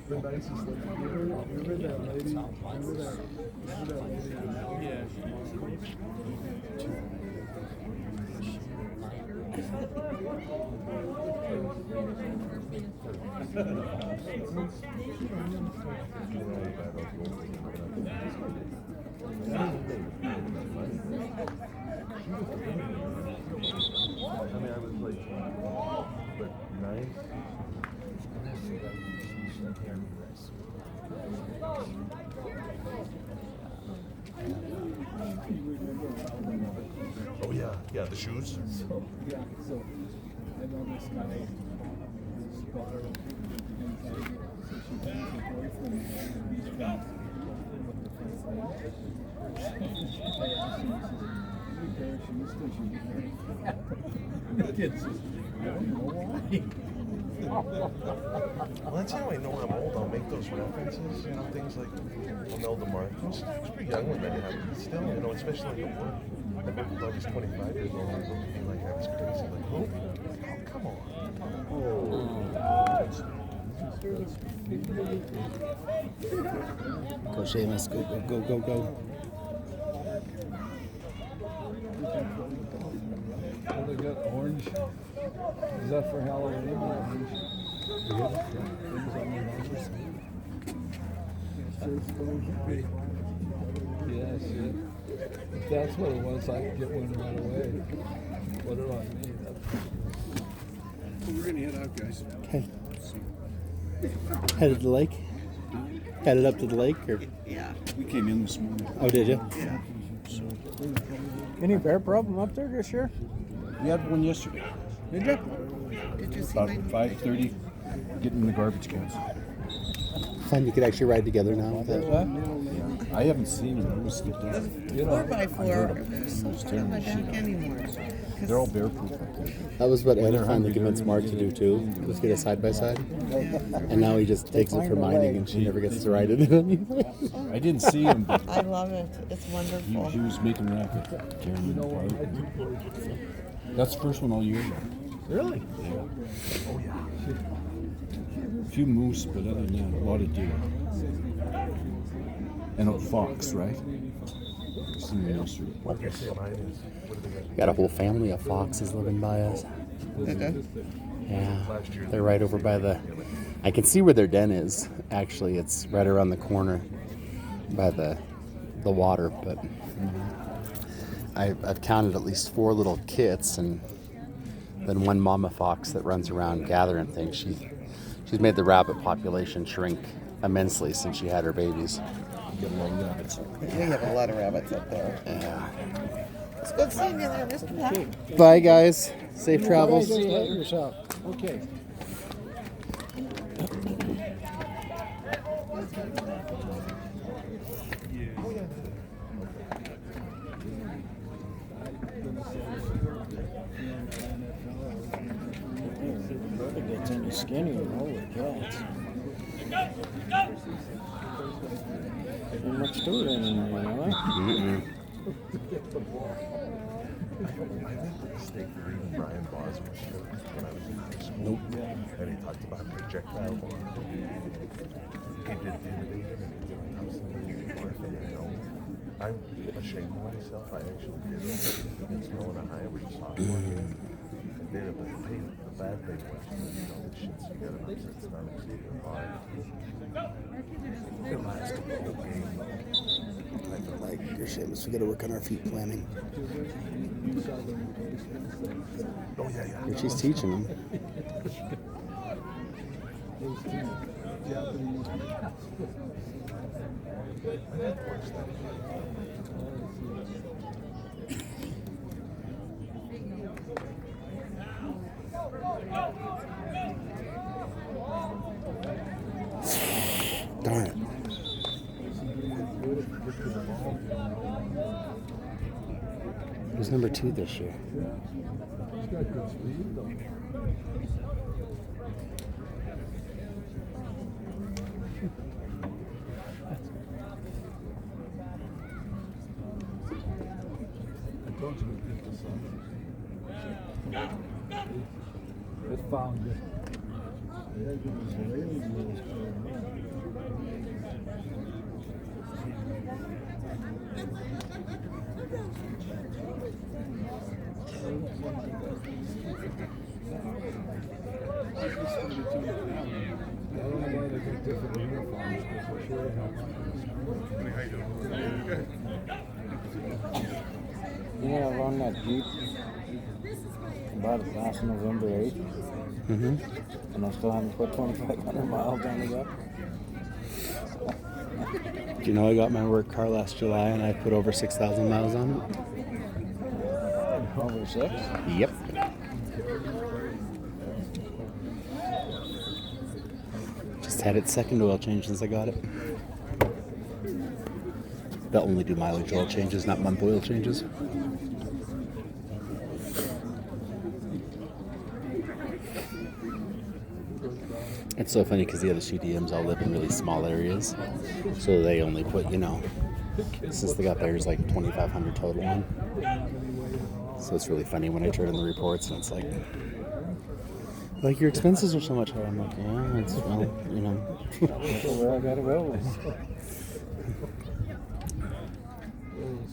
The nicest lady. Remember that lady? Remember that lady? Yeah. I mean, I was like, but nice. Oh yeah, the shoes. So I know this guy, his daughter, so she has a boyfriend, and he's from the kids, I don't know why. Well, that's how I know I'm old. I'll make those references, things like Imelda Marcos. She's pretty young when that happened. Still, especially at work. I worked until I was 25 years old. I looked at me like I was crazy. Like, who? Oh, come on. Go, Seamus. Go. Oh, they got orange. Is that for Halloween? Orange? Yes, if that's what it was, I could get one right away. What do I need? We're gonna head out, guys. Okay. Headed to the lake? Headed up to the lake? Or? Yeah. We came in this morning. Oh, did you? Yeah. Any bear problem up there this year? We had one yesterday. Did you? Did you see About my 5:30, getting the garbage cans. Fun, you could actually ride together now. I haven't seen them. It was the 4x4? They're so hard on the back anymore. They're all bear-proof. That was what Ed finally convinced Mark to do too, was get a side-by-side. And now he just takes it for mining and she never gets to ride it anymore. I didn't see him, but I love it. It's wonderful. he was making racket. Carrying the car. That's the first one all year. Really? Yeah. Oh yeah. A few moose, but other than that, a lot of deer. And a fox, right? Seen them yesterday. What they say mine is, Got a whole family of foxes living by us. Yeah, they're right over by the. I can see where their den is. Actually, it's right around the corner by the water. But I've counted at least 4 little kits, and then one mama fox that runs around gathering things. She's made the rabbit population shrink immensely since she had her babies. We have a lot of rabbits up there. Yeah. It's good seeing you there, Mr. Pat. Bye, guys. Safe travels. Yourself. Okay. Brother gets any skinnier. Holy cats. Not much to it anymore, right? I made the mistake of reading Brian Bosworth's book when I was in high school. And he talked about projectile bombing. He did intimidation and he did how somebody was orphan. I'm ashamed of myself. I actually did it against Mona High, which is sophomore year. I did it, but the bad thing was, this shit's, you got an upset stomach, so you can hard. It lasted the whole game. I feel like you're Seamus. We got to work on our feet planning. Oh, yeah. She's teaching them. Who's number 2 this year? He's got good speed, though. I told you we did this one. It found it. I don't know why they got different uniforms, because I'm sure they have. You know, I run that Jeep about it last November 8th, and I still haven't put 2,500 miles on it yet. Do you know I got my work car last July and I put over 6,000 miles on Over 6? it? Yep. Just had its second oil change since I got it. They'll only do mileage oil changes, not month oil changes. It's so funny because the other CDMs all live in really small areas, so they only put, you know, since they got theirs like 2,500 total on. So it's really funny when I turn in the reports and it's like your expenses are so much higher. I'm like, yeah, it's, well, you know. That's where I gotta go.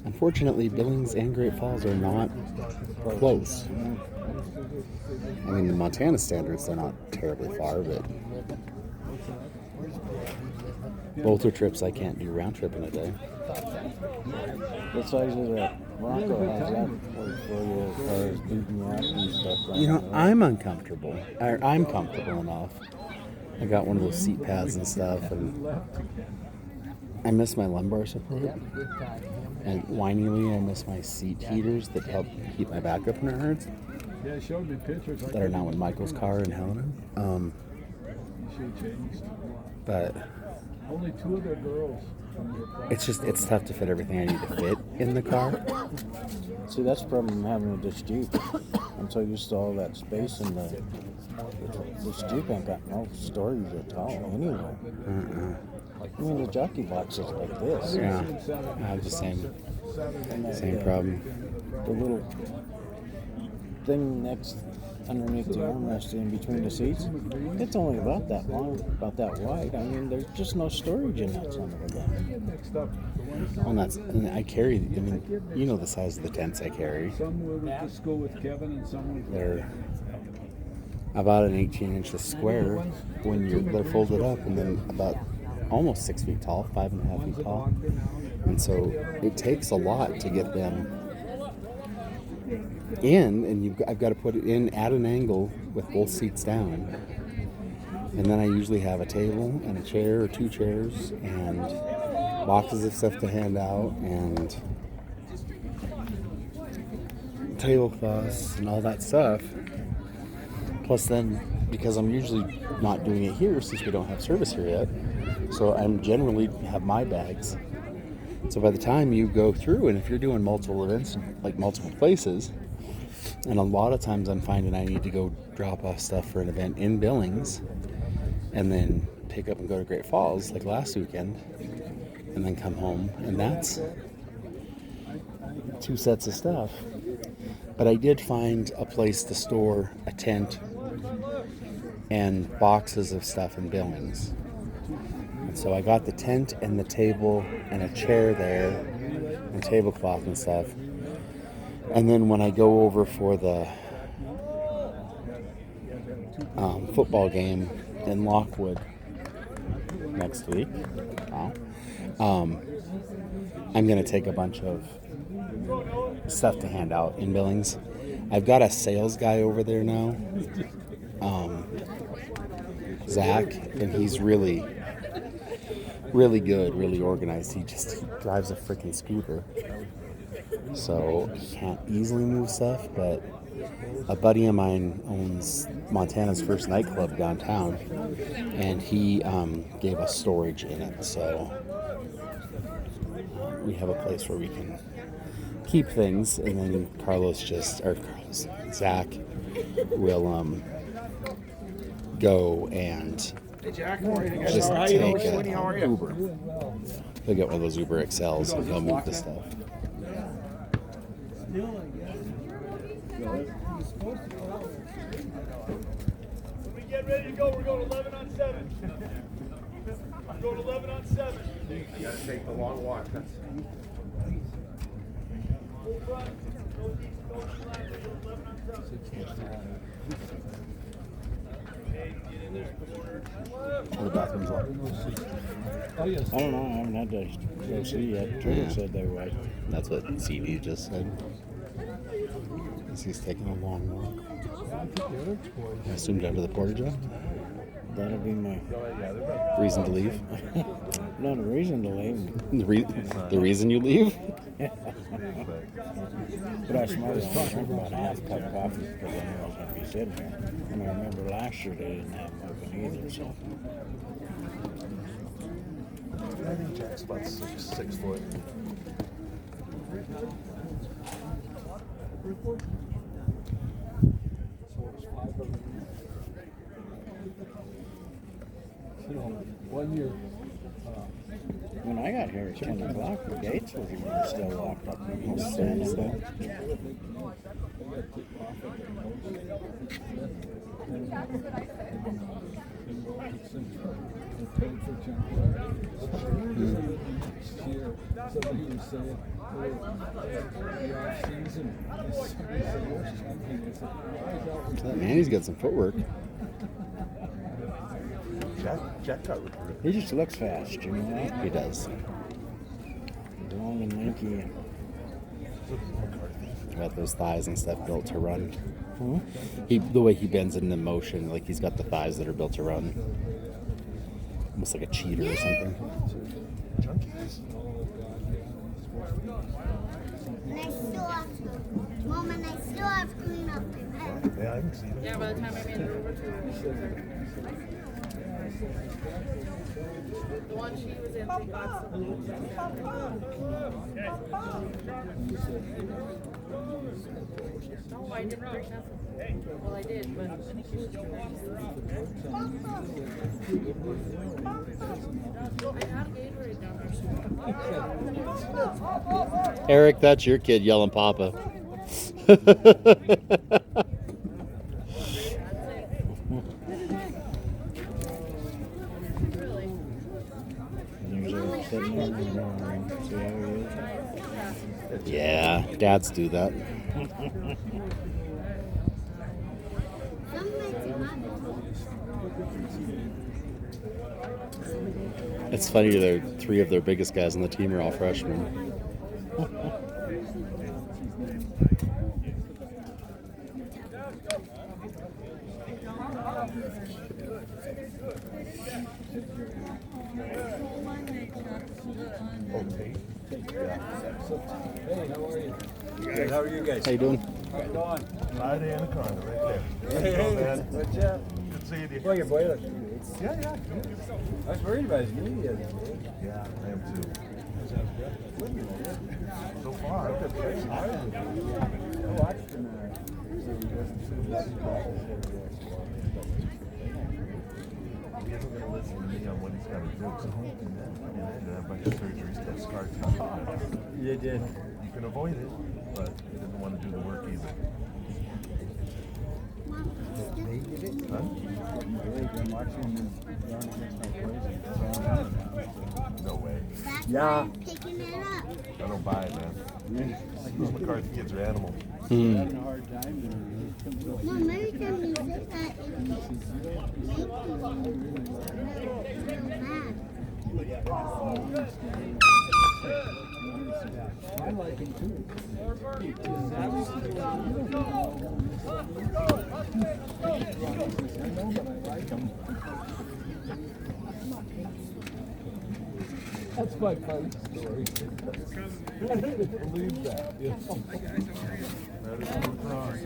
Unfortunately, Billings and Great Falls are not close. I mean, the Montana standards, they're not terribly far, but both are trips I can't do round trip in a day. What size is that Bronco? How's that for you as far as beating you up and stuff? You know, I'm uncomfortable. I'm comfortable enough. I got one of those seat pads and stuff, and I miss my lumbar support. And whiningly, I miss my seat heaters that help keep my back up when it hurts. Yeah, showed me pictures. That are now in Michael's car in Helena. She changed. But Only 2 of their girls. it's tough to fit everything I need to fit in the car. See, that's the problem I'm having with this Jeep. I'm so used to all that space in this Jeep ain't got no storage at all anywhere. I mean, the jockey box is like this. Yeah, I have the same problem. The little thing next underneath the armrest in between the seats, it's only about that long, about that wide. I mean, there's just no storage in that son of a gun. And I carry, I mean, you know the size of the tents I carry. Some will just go with Kevin and some with They're about an 18 inches square when they're folded up, and then about almost 6 feet tall, 5.5 feet tall. And so it takes a lot to get them in, and I've got to put it in at an angle with both seats down. And then I usually have a table and a chair or 2 chairs and boxes of stuff to hand out and tablecloths and all that stuff. Plus then, because I'm usually not doing it here since we don't have service here yet, so I'm generally have my bags. So by the time you go through, and if you're doing multiple events, like multiple places, and a lot of times I'm finding I need to go drop off stuff for an event in Billings, and then pick up and go to Great Falls, like last weekend, and then come home, and that's 2 sets of stuff. But I did find a place to store a tent and boxes of stuff in Billings. And so I got the tent and the table and a chair there and tablecloth and stuff. And then when I go over for the football game in Lockwood next week, I'm going to take a bunch of stuff to hand out in Billings. I've got a sales guy over there now, Zach, and he's really good, really organized. He drives a freaking scooter, so he can't easily move stuff, but a buddy of mine owns Montana's first nightclub downtown, and he gave us storage in it, so we have a place where we can keep things, and then Zach will go and just take an Uber. He'll get one of those Uber XLs and he'll move the stuff. When we get ready to go, we're going 11 on 7. I'm going 11 on 7. You gotta take the long walk. Full front. Go east, go left. 11 on 7. Hey, get in there, corner. The bathroom's locked. Oh, yes. I don't know. I haven't had to go see yet. Trevor said they were. That's what CD just said. He's taking a long walk. I assume down to the porta john. That'll be my Reason to leave? not a reason to leave. The reason you leave? But I smelled it. I drank about a half cup of coffee because I knew I was going to be sitting there. And I remember last year they didn't have them open either. So I think Jack's about 6 foot. You know, 1 year. when I got here at 10 o'clock, the gates were even still locked up. People standing there. Somebody was saying, the off-season, Man, he's got some footwork. Jack got recruited. He just looks fast, you know that? He does. Long and lanky. And, Got those thighs and stuff built to run. hmm? The way he bends into motion, like he's got the thighs that are built to run. Almost like a cheater or something. Junkies. And I still have to, Mom, and I still have to clean up my bed. Yeah, I can see that. Yeah, by the time I made it over to her, the one she was in, she got some. No, I didn't break nothing. Well, I did, but I think you should. I have Gatorade down there. Eric, that's your kid yelling Papa. Really? There's a sitting there and see how he is. Yeah, dads do that. Some nights in my bed. It's funny, three of their biggest guys on the team are all freshmen. Hey, how are you? Good, how are you guys? How you doing? Right on. Right in the corner, right there. Hey, Hey, man. what's up? Good seeing you. Well, your boy looks Yeah. I was worried about his knee the other day. Yeah, I am too. So far, I've got crazy. I watched him. He isn't going to listen to me on what he's got to do. So, and I had a bunch of surgeries, got scar tissue. You did. You can avoid it, but he doesn't want to do the work either. Huh? I'm watching him run against my No way. That's Yeah. why I'm picking it up. I don't buy it, man. Those McCarthy kids are animals. having a hard time. Mom, every time you say that, it makes me real mad. I like him too. I know, but I like him. That's my funny story. I didn't believe that. That is on the cross.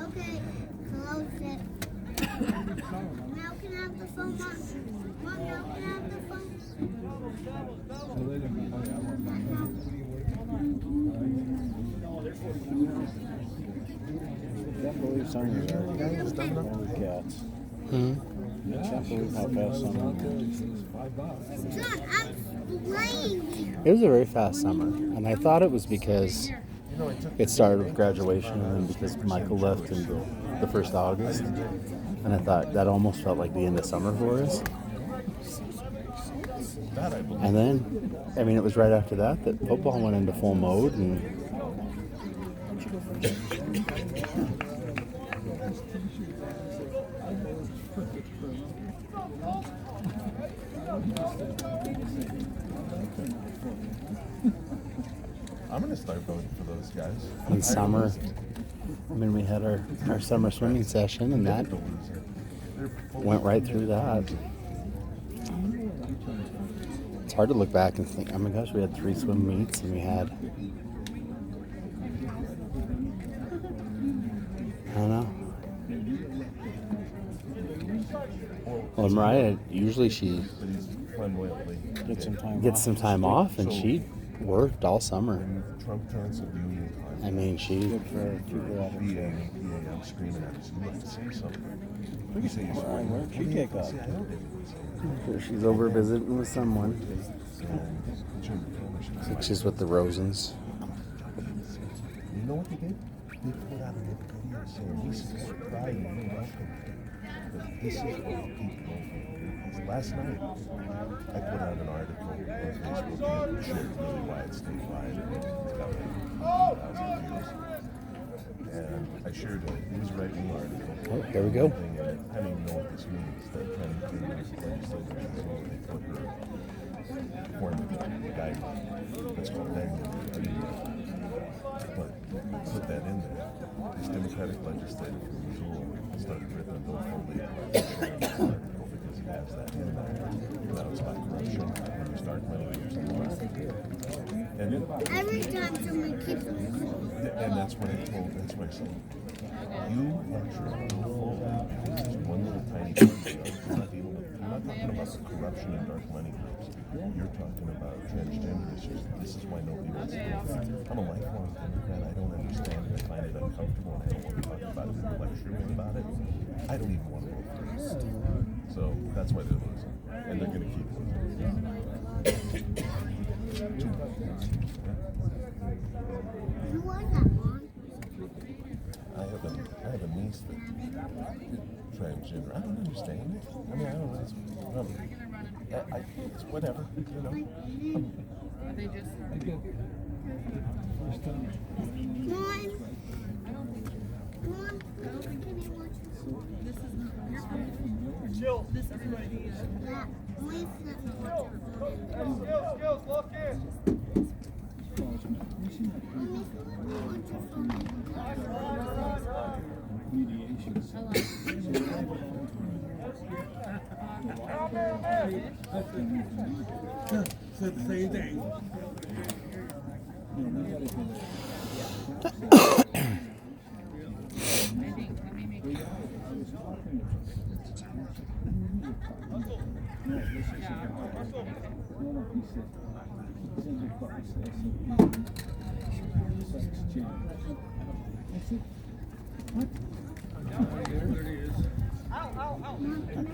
Okay, close it. Now can I have the phone, Mom. Mom, now can I have the phone? So they didn't know, I want my mom. I can't believe summer's already. Holy cats. Hmm. I can't believe how fast summer moves. John, I'm playing here. It was a very fast summer, and I thought it was because it started with graduation and then because Michael left in the 1st of August. And I thought that almost felt like the end of summer for us. And then, I mean, it was right after that football went into full mode. And I'm gonna start voting for those guys. in summer, I mean, we had our summer swimming session, and that went right through that. It's hard to look back and think, oh my gosh, we had 3 swim meets, and we had, I don't know. Well, Mariah, usually she Get some time gets off. some time off, and she worked all summer. Trump canceled union time. I mean, she, Good for her. Keep her out of PA, I'm screaming at us. You have to say something. You say you're Why, where'd she take off? See, I don't get it. she's over visiting with someone, So, which is with the Rosens. you know what they did? They put out a video saying, this is what pride and you're welcome. But this is what people do. Last night, I put out an article on Facebook and shared really wide statewide. It's got like 1,000 views. And I shared it was a right-wing article. Oh, there we go. I don't even know what this means. That Penny Taylor's legislature as well, they put her formed a guideline. It's called manual. But put that in there. This Democratic legislator from Missouri started ripping both the labor article because he has that in there. Now it's about corruption when you start money using and Every time someone keeps them. and that's what I told, that's what I said. You actually this is one little tiny part. You're not dealing with, you're not talking about the corruption and dark money groups. You're talking about transgender issues. This is why nobody wants to do that. I'm a lifelong Democrat. I don't understand it. I find it uncomfortable and I don't want to talk about it. People lecturing about it. I don't even want to vote for it. So that's why they're losing. And they're going to keep losing. Who was that, Mom? I have a niece that's transgender. I don't understand it. I mean, I don't know. It's whatever, you know. They just. I get first time. Come on. Come on. Can I watch This is not your phone. Chill. This is everybody. that? Wait a second. Skills, lock in. Said the same thing.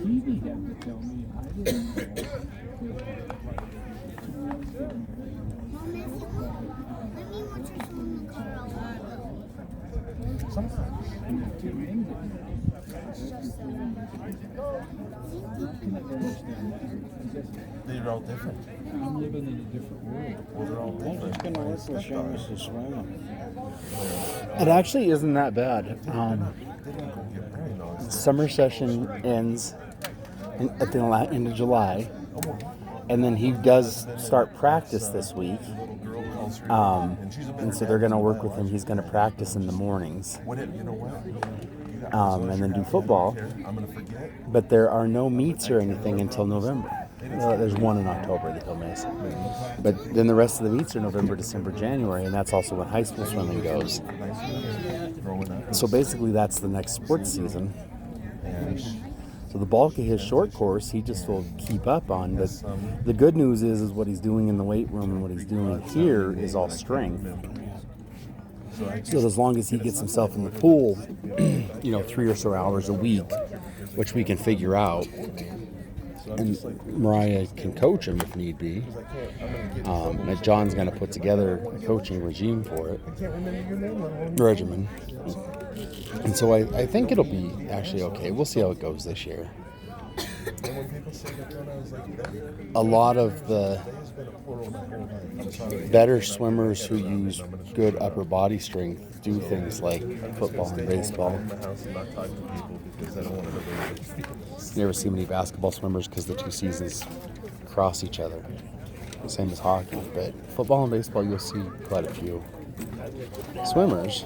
He had to tell me. I didn't know. Mom, let me watch your phone in the car. Sometimes. They're all different. I'm living in a different world. Well, they're all I'm just different. gonna work with Seamus to swim. It actually isn't that bad. They don't go get married. No, it's Summer session ends at the end of July, and then he does start practice this week. little girl calls her. And she's a And so they're going to work with him. He's going to practice in the mornings, you know what? You got and then do football. I'm going to forget. But there are no meets or anything until November. There's one in October that he'll miss. But then the rest of the meets are November, December, January, and that's also when high school swimming goes. Growing up. So basically, that's the next sports season. And So the bulk of his short course, he just will keep up on. But the good news is what he's doing in the weight room and what he's doing here is all strength. So as long as he gets himself in the pool, 3 or so hours a week, which we can figure out, and Mariah can coach him if need be. And John's going to put together a coaching regimen for it. And so I think it'll be actually okay. We'll see how it goes this year. A lot of the better swimmers who use good upper body strength do things like football and baseball. You never see many basketball swimmers because the two seasons cross each other. Same as hockey, but football and baseball you'll see quite a few. Swimmers,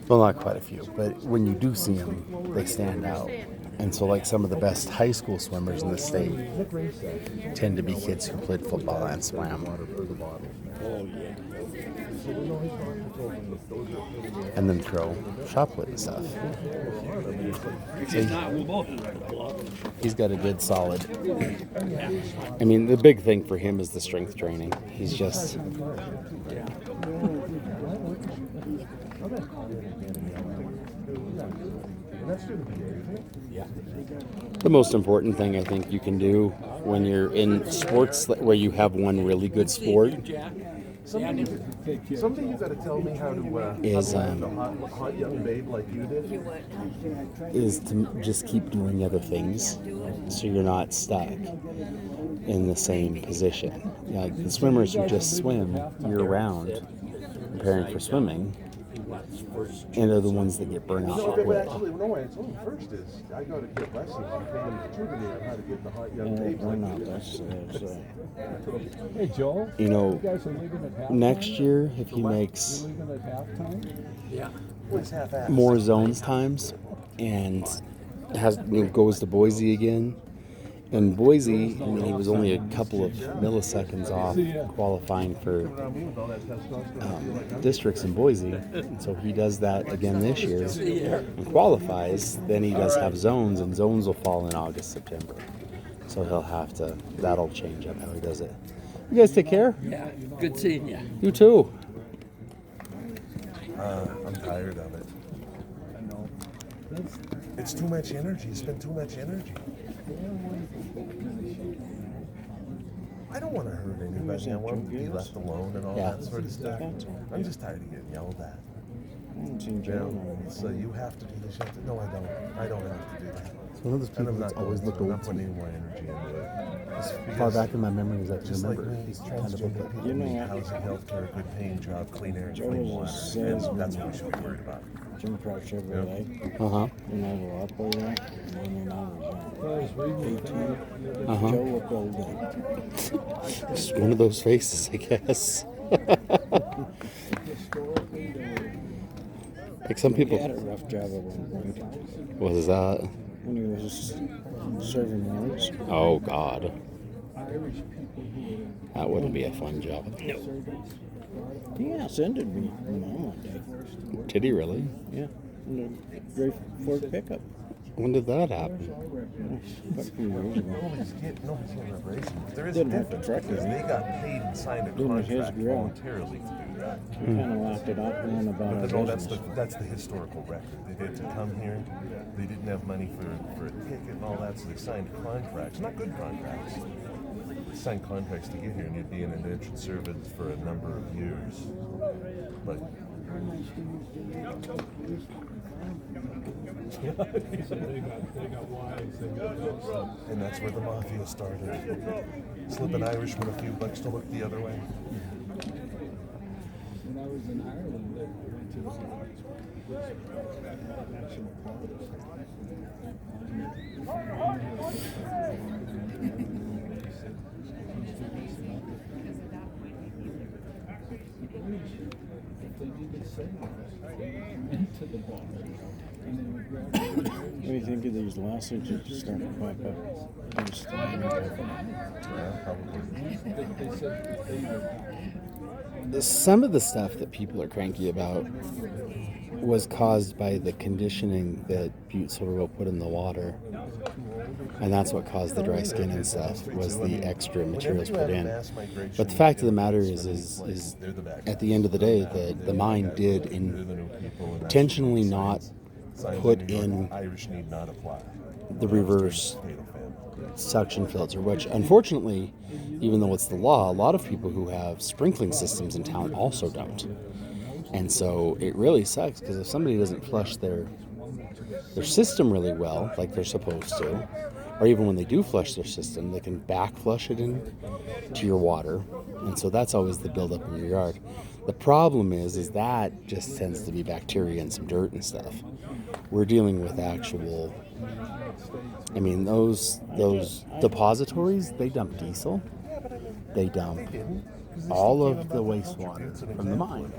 well, not quite a few, but when you do see them, they stand out. And so like some of the best high school swimmers in the state tend to be kids who played football and swam. And then throw shot put and stuff. So he's got a good solid. I mean, the big thing for him is the strength training. He's just... The most important thing I think you can do when you're in sports where you have one really good sport Something you got to tell me how to is hot young babe like you did. Is to just keep doing other things so you're not stuck in the same position. Like the swimmers who just swim year round preparing for swimming, and they're the ones that get burnt out quick. Actually, no, I told him first is I got to get lessons and pay him the tutor on how to get the hot young babes like you. Hey, Joel. You know, You guys are leaving at halftime? next year if he makes Leaving at halftime? What's half-assed? more zones times and goes to Boise again. And Boise, he was only a couple of milliseconds off qualifying for districts in Boise. And so he does that again this year and qualifies. Then he does have zones, and zones will fall in August, September. So he'll have to, that'll change up how he does it. You guys take care? Yeah, good seeing you. You too. I'm tired of it. It's too much energy. You spend too much energy. I don't want to hurt anybody. I want to be left alone and all that sort of stuff. I'm just tired of getting yelled at. So you have to do this. You have to, no, I don't. I don't have to do that. It's one of those people that's always looked old to me. Any more energy into it. As far back in my memory as I can Just like remember. me, He's kind of transgender people need housing, healthcare, good paying job, clean air, and clean water. And that's what we should be worried about. Jim Crouch Chevrolet. Uh-huh. When I was up over there, when I was 18, Uh-huh. Joe looked old. Just one of those faces, I guess. Like some He people. had a rough job at one point What is that? when he was serving warrants. Oh, God. That wouldn't be a fun job. He ascended me one day. Did he really? Yeah, in a great Ford pickup. When did that happen? About 2 years ago. Nobody's getting reparations. But there is a Didn't have to difference track because it. they got paid and signed a Didn't his contract grill. voluntarily to do that. We kind of laughed it off going about our But no, that's business. that's the historical record. They had to come here. They didn't have money for a ticket and all that, so they signed contracts. Not good contracts. They signed contracts to get here, and you'd be in indentured service for a number of years. But and that's where the mafia started. Slip an Irishman a few bucks to look the other way. When I was in Ireland, I went to the national parks. They needed sailors into the bar. And they would grab the What do you think of these lawsuits that just start to pop up? Against the Yeah, probably. they said that they would Some of the stuff that people are cranky about was caused by the conditioning that Butte Silver put in the water. And that's what caused the dry skin and stuff, was the extra materials put in. But the fact of the matter is at the end of the day, the mine did intentionally not put in the reverse suction filter, which unfortunately, even though it's the law, a lot of people who have sprinkling systems in town also don't. And so it really sucks, because if somebody doesn't flush their system really well, like they're supposed to, or even when they do flush their system, they can back flush it into your water. And so that's always the buildup in your yard. The problem is that just tends to be bacteria and some dirt and stuff. We're dealing with actual, I mean, those depositories, they dump diesel. They dump all of the wastewater from the mine.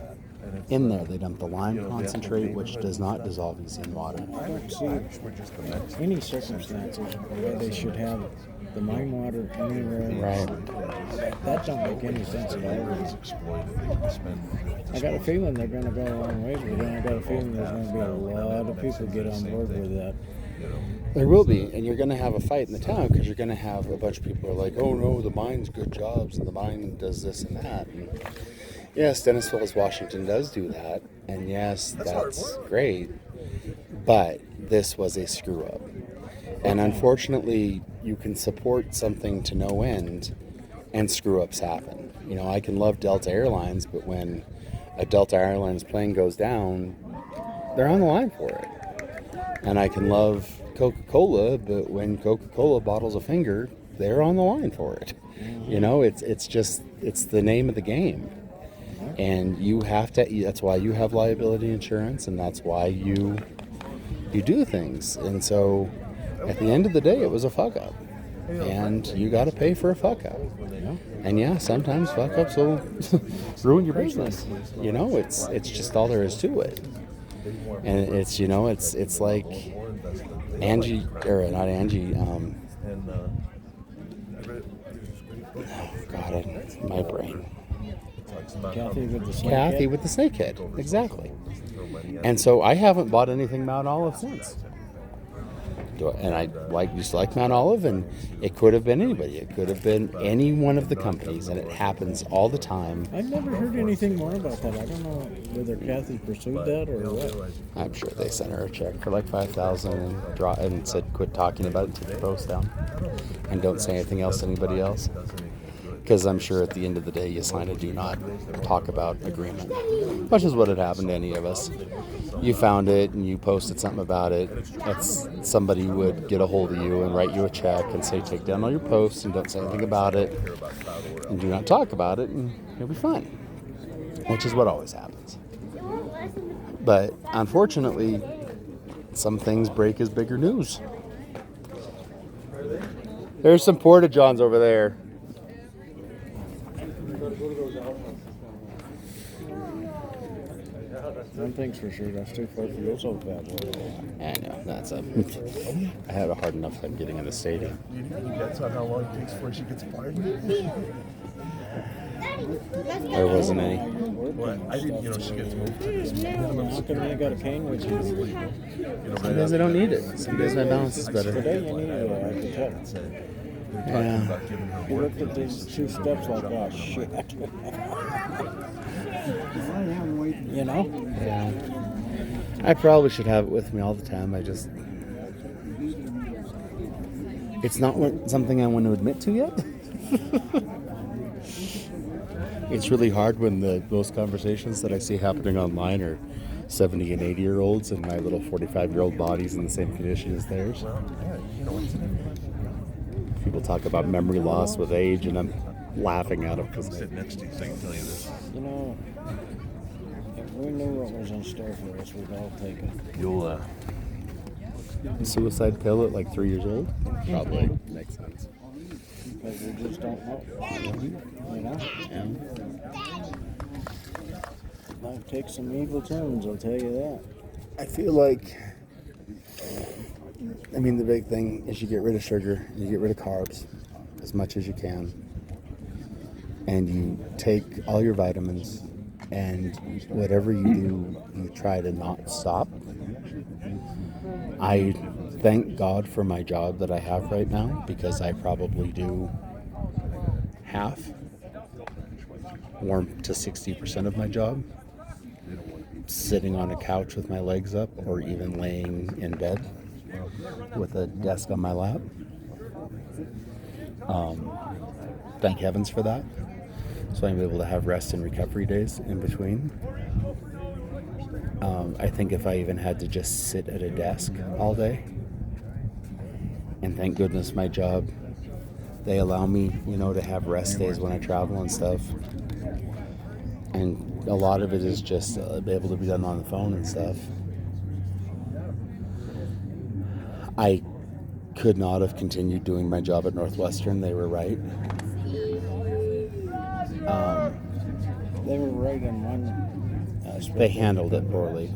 In there, they dump the lime concentrate, which does not dissolve easy in water. I don't see any circumstances where they should have the mine water anywhere. Right. That don't make any sense at all. I got a feeling they're going to go a long way, but then I got a feeling there's going to be a lot of people get on board with that. There will be, and you're going to have a fight in the town, because you're going to have a bunch of people who are like, oh no, the mine's good jobs, and the mine does this and that. And yes, Dennis Falls, Washington does do that, and yes, that's great, but this was a screw up. And unfortunately, you can support something to no end, and screw ups happen. You know, I can love Delta Airlines, but when a Delta Airlines plane goes down, they're on the line for it. And I can love Coca-Cola, but when Coca-Cola bottles a finger, they're on the line for it. You know, it's the name of the game. And you have to, that's why you have liability insurance, and that's why you do things. And so at the end of the day, it was a fuck up. And you got to pay for a fuck up. And yeah, sometimes fuck ups will ruin your business. You know, it's just all there is to it. And it's, you know, it's like Angie, or not Angie, oh God, my brain. Kathy with the snake Kathy with the snakehead, exactly. And so I haven't bought anything Mount Olive since. And I used to like Mount Olive, and it could have been anybody. It could have been any one of the companies, and it happens all the time. I've never heard anything more about that. I don't know whether Kathy pursued that or what. I'm sure they sent her a check for like $5,000 and said quit talking about it, take the post down, and don't say anything else to anybody else. Because I'm sure at the end of the day, you sign a do not talk about agreement, which is what had happened to any of us. You found it and you posted something about it. Somebody would get a hold of you and write you a check and say, take down all your posts and don't say anything about it, and do not talk about it, and you'll be fine, which is what always happens. But unfortunately, some things break as bigger news. There's some porta-johns over there. One thing's for sure, that's too far for this old bad boy. I know, I had a hard enough time getting in the stadium. You think that's on how long it takes before she gets pardoned? There wasn't any. I didn't, she gets moved to this. How come you got a cane with you? Some days I don't need it. Some days my balance is better. Today you need it, I can tell. Yeah. You looked at these two steps like, oh shit. You know? Yeah. I probably should have it with me all the time. It's not something I want to admit to yet. It's really hard when those conversations that I see happening online are 70 and 80-year-olds, and my little 45-year-old body's in the same condition as theirs. People talk about memory loss with age, and I'm laughing at them because I sit next to you, so I can tell you this. You know, if we knew what was in store for us, we'd all take it. You'll suicide pill at like 3 years old? Probably. Makes sense. Because we just don't know. You know? Yeah. Might take some evil turns, I'll tell you that. I feel like, the big thing is you get rid of sugar, you get rid of carbs as much as you can, and you take all your vitamins, and whatever you do, you try to not stop. I thank God for my job that I have right now, because I probably do half or to 60% of my job sitting on a couch with my legs up, or even laying in bed with a desk on my lap. Thank heavens for that. So I'm able to have rest and recovery days in between. I think if I even had to just sit at a desk all day, and thank goodness my job, they allow me, to have rest days when I travel and stuff. And a lot of it is just be able to be done on the phone and stuff. I could not have continued doing my job at Northwestern. They were right. They were right in one aspect. They handled it poorly.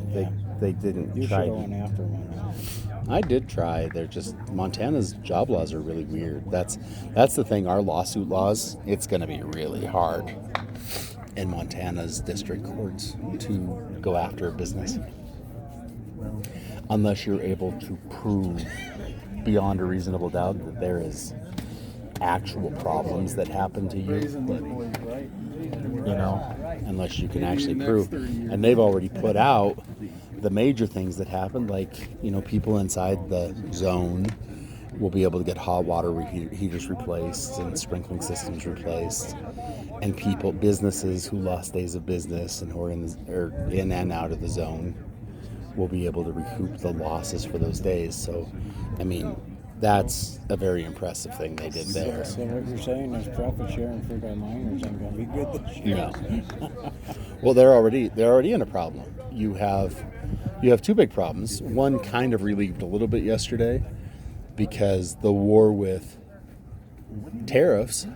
They didn't You try. should have went after one. I did try. They're just, Montana's job laws are really weird. That's the thing. Our lawsuit laws, it's going to be really hard in Montana's district courts to go after a business, unless you're able to prove beyond a reasonable doubt that there is actual problems that happen to you. Unless you can actually prove. And they've already put out the major things that happened, like, people inside the zone will be able to get hot water heaters replaced and sprinkling systems replaced, and businesses who lost days of business and who are in and out of the zone will be able to recoup the losses for those days. So, that's a very impressive thing they did there. So what you're saying is profit sharing for our miners ain't going to be good this year. No. Well, they're already in a problem. You have two big problems. One kind of relieved a little bit yesterday, because the war with tariffs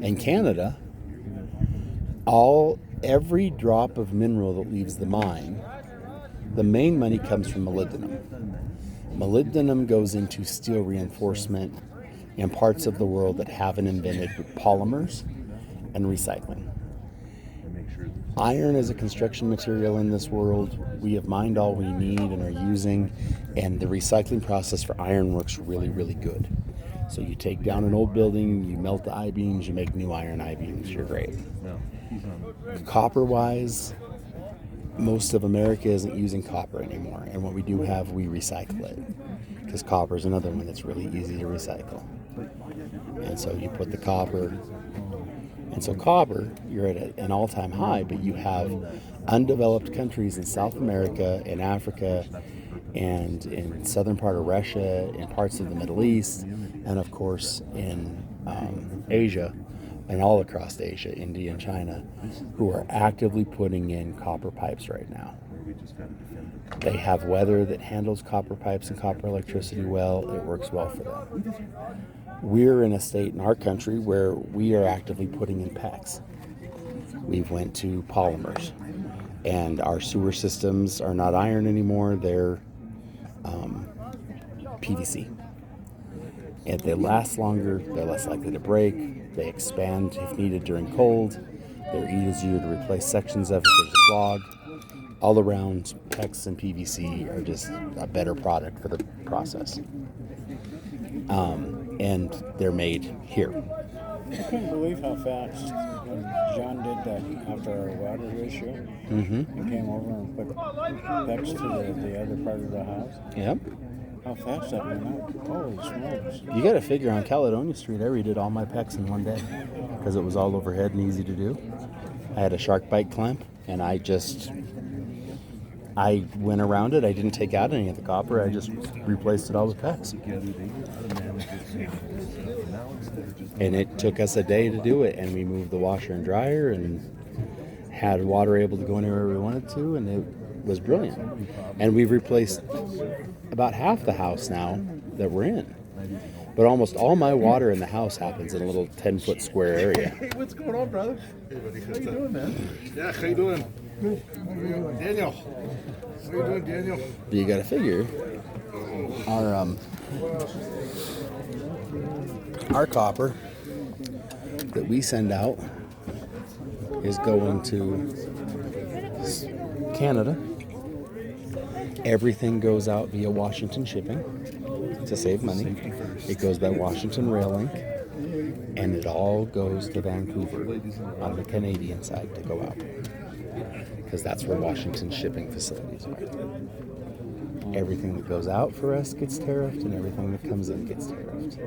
and Canada, every drop of mineral that leaves the mine, the main money comes from molybdenum. Molybdenum goes into steel reinforcement in parts of the world that haven't invented polymers and recycling. Iron is a construction material in this world. We have mined all we need and are using, and the recycling process for iron works really, really good. So you take down an old building, you melt the I-beams, you make new iron I-beams, you're great. Copper-wise, most of America isn't using copper anymore, and what we do have, we recycle it, because copper is another one that's really easy to recycle. And so you put the copper, and so copper, you're at an all-time high, but you have undeveloped countries in South America, in Africa, and in southern part of Russia, in parts of the Middle East, and of course in Asia, and all across Asia, India and China, who are actively putting in copper pipes right now. They have weather that handles copper pipes and copper electricity well. It works well for them. We're in a state in our country where we are actively putting in PEX. We've went to polymers, and our sewer systems are not iron anymore. They're PVC. And they last longer, they're less likely to break, they expand if needed during cold, they're easier to replace sections of if there's a clog. All around, PEX and PVC are just a better product for the process. And they're made here. I couldn't believe how fast when John did that after our water issue. And came over and put PEX to the other part of the house. Yep. How fast that went up. Holy smokes. You got to figure, on Caledonia Street, I redid all my PEX in one day because it was all overhead and easy to do. I had a shark bite clamp, and I went around it. I didn't take out any of the copper. I just replaced it all with PEX. And it took us a day to do it, and we moved the washer and dryer and had water able to go anywhere we wanted to, and it was brilliant. And we've replaced about half the house now that we're in. But almost all my water in the house happens in a little 10-foot square area. Hey, what's going on, brother? Hey, buddy. How you doing, man? Yeah, how you doing? Good. Daniel. How you doing, Daniel? But you got to figure, our copper that we send out is going to Canada. Everything goes out via Washington shipping to save money. It goes by Washington Rail Link, and it all goes to Vancouver on the Canadian side to go out, because that's where Washington's shipping facilities are. Everything that goes out for us gets tariffed, and everything that comes in gets tariffed.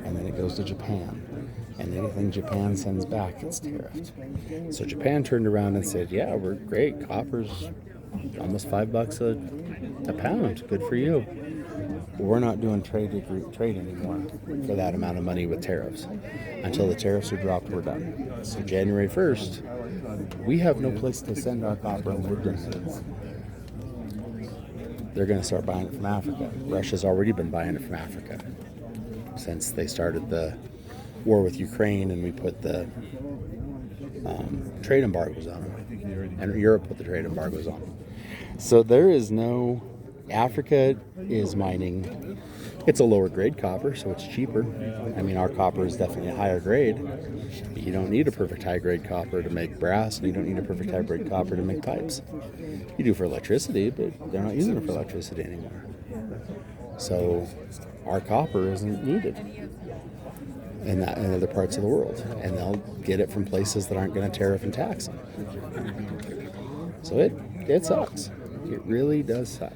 And then it goes to Japan, and anything Japan sends back gets tariffed. So Japan turned around and said, yeah, we're great. Copper's almost $5 a pound. Good for you. We're not doing trade anymore for that amount of money with tariffs. Until the tariffs are dropped, we're done. So January 1st, we have no place to send our copper and wood grains. They're going to start buying it from Africa. Russia's already been buying it from Africa since they started the war with Ukraine, and we put the trade embargoes on them. And Europe put the trade embargoes on them. So there is no... Africa is mining. It's a lower grade copper, so it's cheaper. I mean, our copper is definitely a higher grade. But you don't need a perfect high grade copper to make brass, and you don't need a perfect high grade copper to make pipes. You do for electricity, but they're not using it for electricity anymore. So our copper isn't needed in other parts of the world, and they'll get it from places that aren't going to tariff and tax them. So it sucks. It really does suck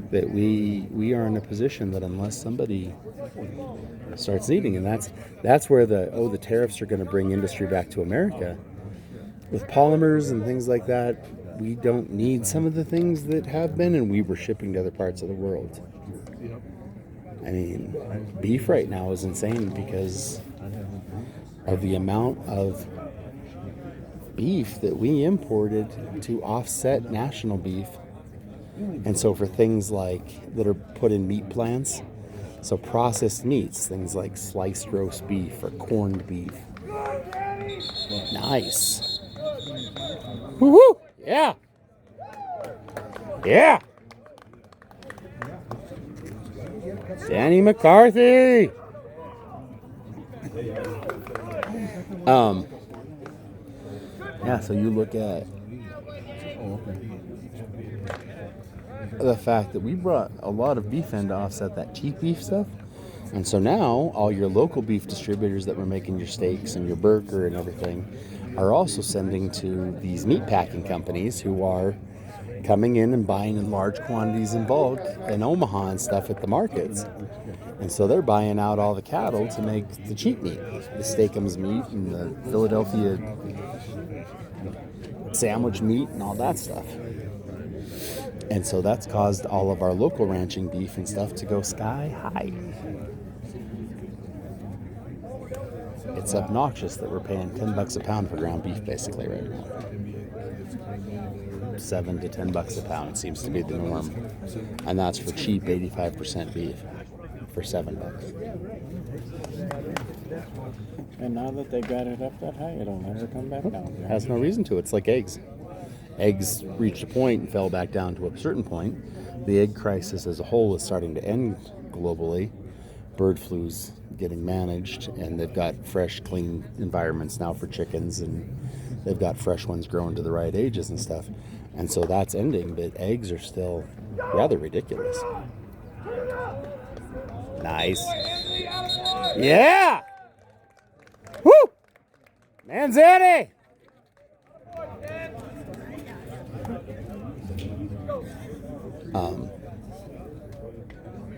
that we are in a position that unless somebody starts needing, and that's where the tariffs are going to bring industry back to America. With polymers and things like that, we don't need some of the things that have been, and we were shipping to other parts of the world. I mean, beef right now is insane because of the amount of beef that we imported to offset national beef. And so for things like that are put in meat plants, so processed meats, things like sliced roast beef or corned beef. Nice. Woo-hoo! Yeah. Yeah. Danny McCarthy. Yeah, so you look at the fact that we brought a lot of beef in to offset that cheap beef stuff. And so now all your local beef distributors that were making your steaks and your burger and everything are also sending to these meat packing companies who are coming in and buying in large quantities in bulk in Omaha and stuff at the markets. And so they're buying out all the cattle to make the cheap meat, the Steakums meat and the Philadelphia sandwich meat and all that stuff. And so that's caused all of our local ranching beef and stuff to go sky high. It's obnoxious that we're paying $10 a pound for ground beef basically right now. $7 to $10 a pound seems to be the norm. And that's for cheap 85% beef for $7. And now that they got it up that high, it'll never come back down. It has no reason to. It's like eggs. Eggs reached a point and fell back down to a certain point. The egg crisis as a whole is starting to end globally. Bird flu's getting managed, and they've got fresh, clean environments now for chickens, and they've got fresh ones growing to the right ages and stuff. And so that's ending, but eggs are still rather ridiculous. Nice. Yeah! Woo! Manzini!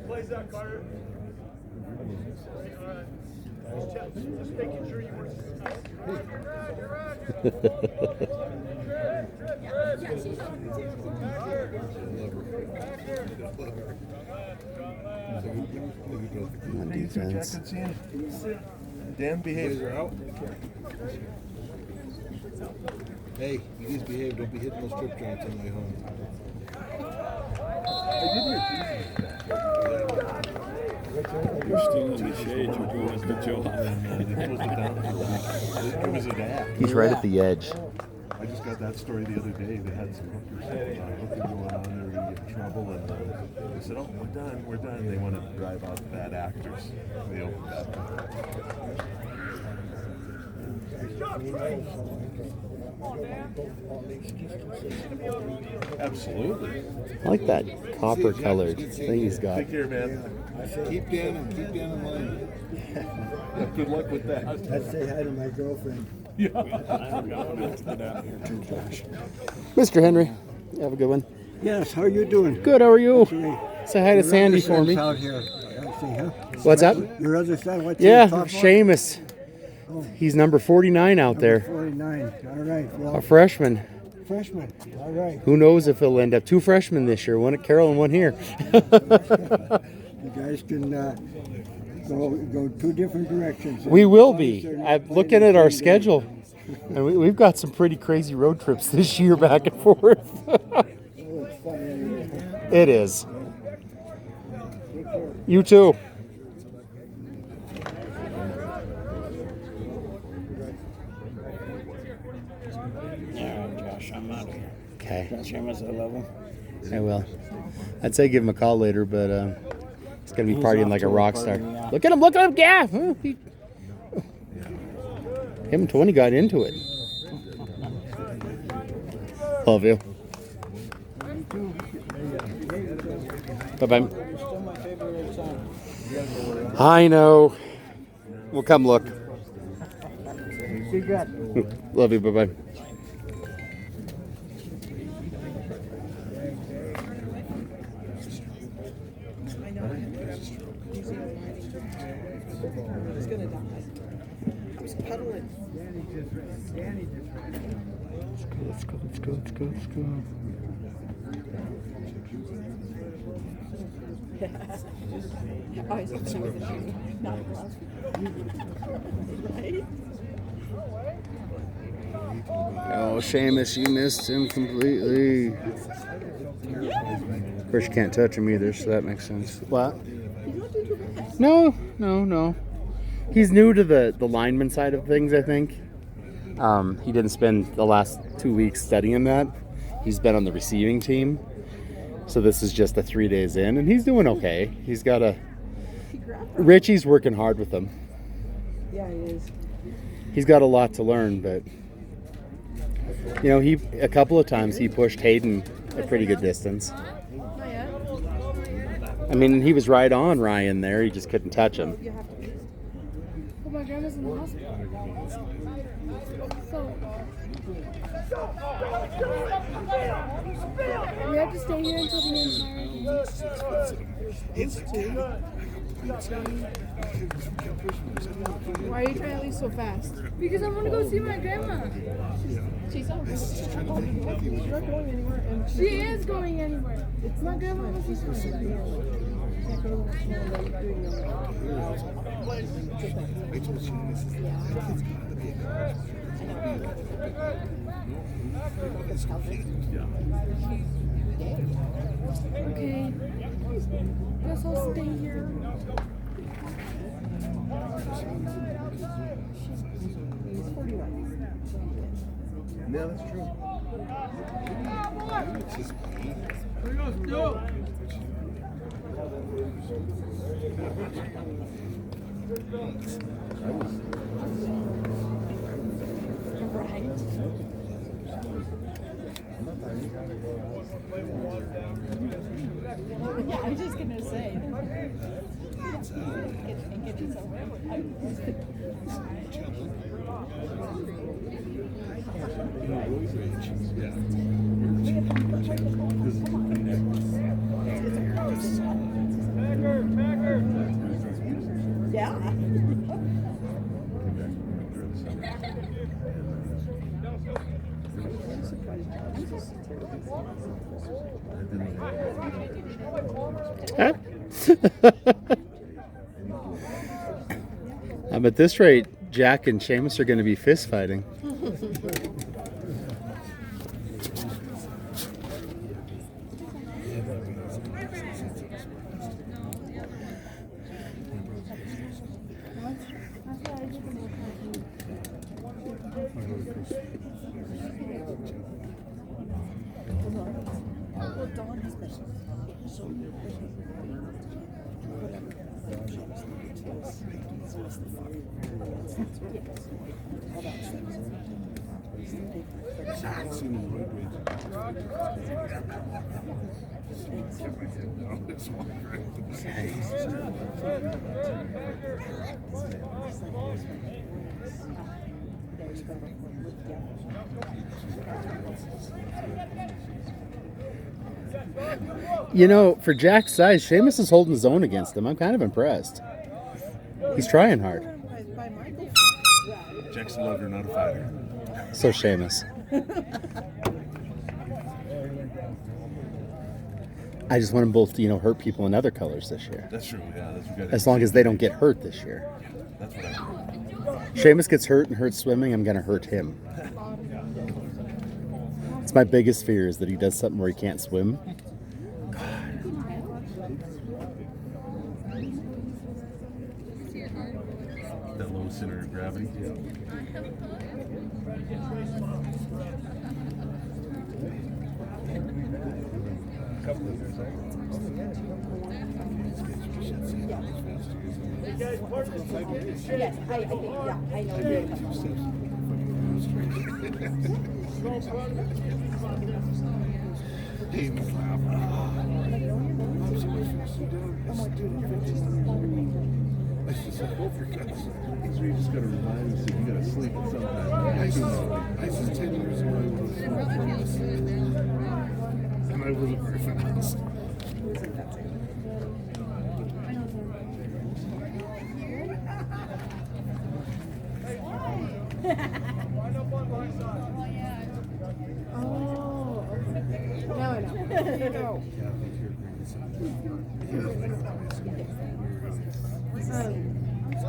Plays that, Carter. Just making sure you were. On defense. Dan, behave. out. Hey, please behave. Don't be hitting those strip joints on the way home. You're still in the shade. You're doing a good job. It was an act. He's right at the edge. I just got that story the other day. They had some hookers going on there to get in trouble, and they said, "Oh, we're done." They wanted to drive out bad actors. They opened up. Absolutely. I like that copper colored thing he's got. Take care, man. Keep Dan in line. Good luck with that. I'd say hi to my girlfriend. Mr. Henry, you have a good one. Yes, how are you doing? Good, how are you? Say hi to Sandy for me. Out here. What's up? Your other son, what's Yeah, your top Seamus. He's number 49 out there. 49. All right. Well, A freshman. freshman. All right. Who knows if he'll end up 2 freshmen this year, one at Carroll and one here. You guys can go 2 different directions. We will be. I'm looking at our schedule, and we've got some pretty crazy road trips this year back and forth. It is. You too. Yeah, Josh, I'm out of here. Okay, Seamus at 11. I will. I'd say give him a call later, but he's gonna be He's partying off like a to a rock party, star. yeah. Look at him! Look at him! Yeah. Him and 20 got into it. Love you. Bye bye. Still my favorite son. I know. We'll come look. Be good. Love you. Bye bye. He's gonna die. I was pedaling. Let's go. Let's go. Let's go. Let's go. Oh, he's gonna show me the shoe. Not love. Right? Oh, Seamus, you missed him completely. Of course, you can't touch him either, so that makes sense. What? No. He's new to the lineman side of things, I think. He didn't spend the last 2 weeks studying that. He's been on the receiving team. So this is just the 3 days in, and he's doing okay. He's got Richie's working hard with him. Yeah, he is. He's got a lot to learn, but you know, a couple of times he pushed Hayden a pretty good distance. Not yet. I mean, he was right on Ryan there. He just couldn't touch him. You have to be. Well, my grandma's in the hospital. So we have to stay here until the Why are you trying to leave so fast? Because I want to go see my grandma. She's not going anywhere. And she is going anywhere. It's my grandma. Okay. Guess I'll stay here. He's 49. Yeah, that's true. Yeah, I was just gonna say. Yeah. At this rate, Jack and Seamus are going to be fist fighting. You know, for Jack's size, Seamus is holding his own against him. I'm kind of impressed. He's trying hard. Jack's a lover, not a fighter. So Seamus. I just want them both to, hurt people in other colors this year. That's true, yeah. That's good. As long as they don't get hurt this year. That's what I heard. Seamus gets hurt and hurts swimming, I'm going to hurt him. It's my biggest fear is that he does something where he can't swim. That low center of gravity. Yes, I think, yeah, I know. You just gotta remind us that you gotta sleep at some time. I was 10 years old and I wasn't very fast. Oh, okay. Now I know.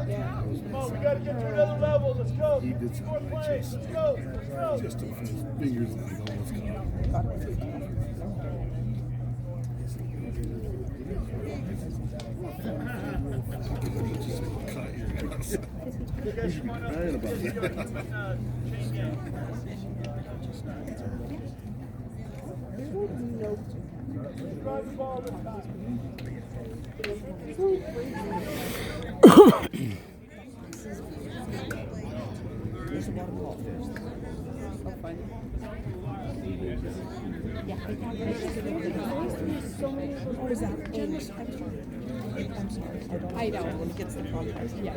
Yeah. Come on, we got to get to another level. Let's go. He did More something I plays. just, Let's go. Let's go. just on his fingers and he almost caught your You guys come on up. crying about that. Chain gang. Drive the ball this time. Or is that James? I'm sorry. I don't. When it gets the contract. Yes.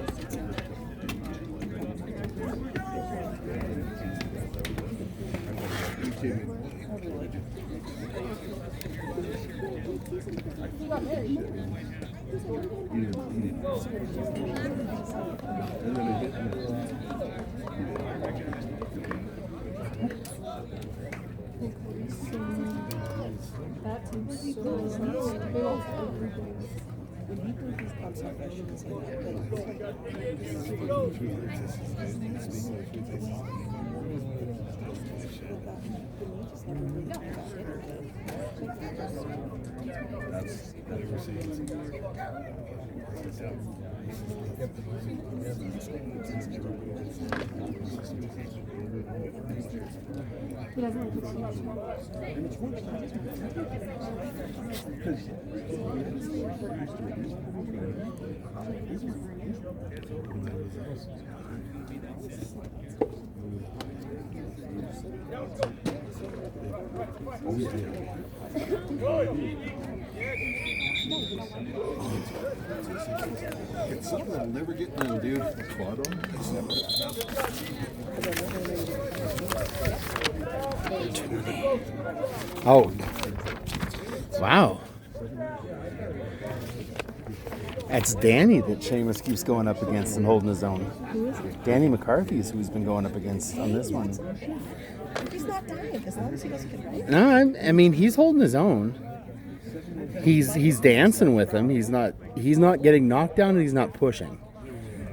That seems so When he put his concert, I shouldn't say he doesn't like It's something that'll never get done, dude. Quad on? Oh. Wow. That's Danny that Seamus keeps going up against and holding his own. Danny McCarthy is who he's been going up against on this one. he's not dying as long as he doesn't get right. No, I mean he's holding his own. He's dancing with him. He's not getting knocked down and he's not pushing.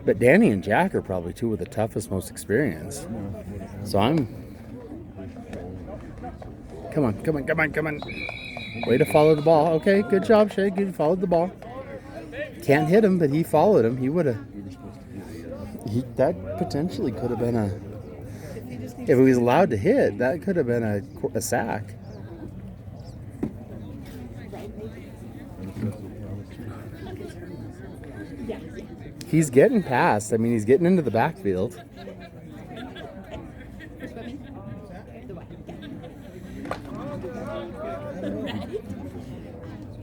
But Danny and Jack are probably two of the toughest, most experienced. So Come on. Way to follow the ball. Okay, good job, Shay. You followed the ball. Can't hit him, but he followed him. He would have. That potentially could have been a. If he was allowed to hit, that could have been a sack. He's getting past. I mean, he's getting into the backfield. You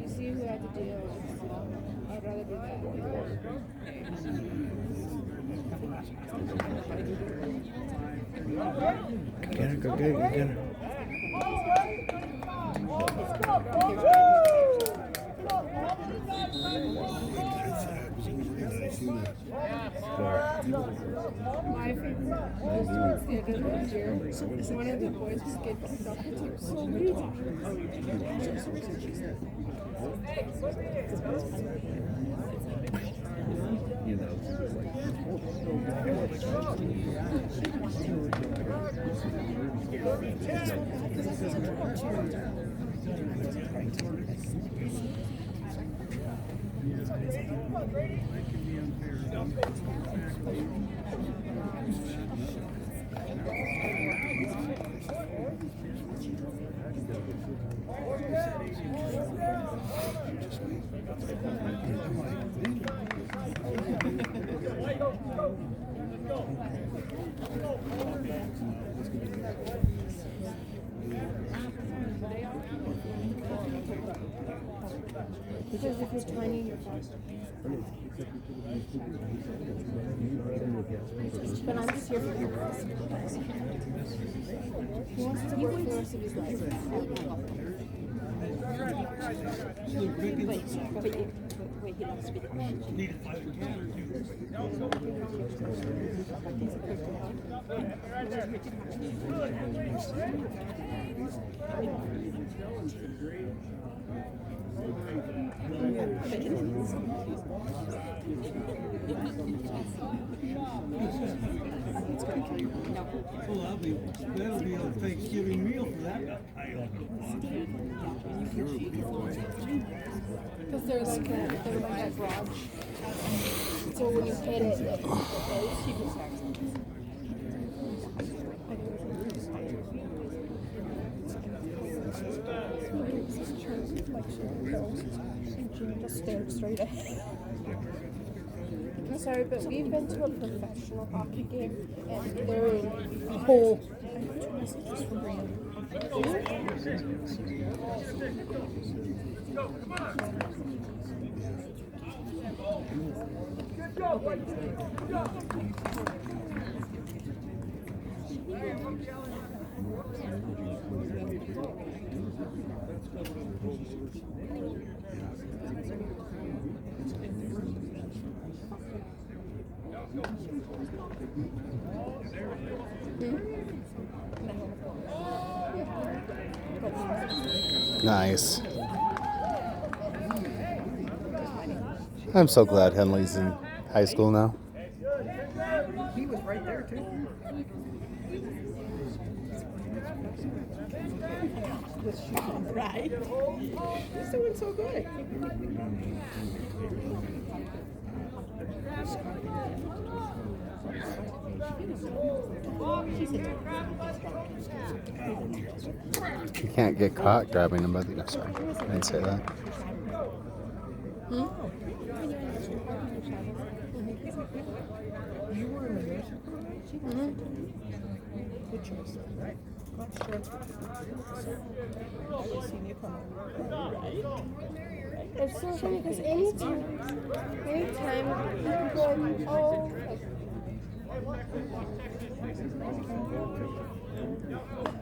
see who had to deal with. I'd rather be that. Go get her, go get her, go get her. My favorite was towards the end of the year. One of the boys was getting kicked off the team so many Because if you're tiny, you're faster. But I'm just here for the rest. He wants to work the rest of his life. Wait, he loves to be the Well, that'll be a Thanksgiving meal for that. Because they're like that garage. So when you hit it, it goes. You can start. Just stared straight ahead. I'm sorry, but we've been to a professional hockey game, and they're in a whole. I have 2 messages from Brandon. Nice. I'm so glad Henley's in high school now. He was right there too. Right. He's doing so good. You can't get caught grabbing him by the. I'm sorry, I didn't say that. You were in the nursing home? Good choice. Not sure. I haven't seen you come over. It's so funny because anytime people are like, oh,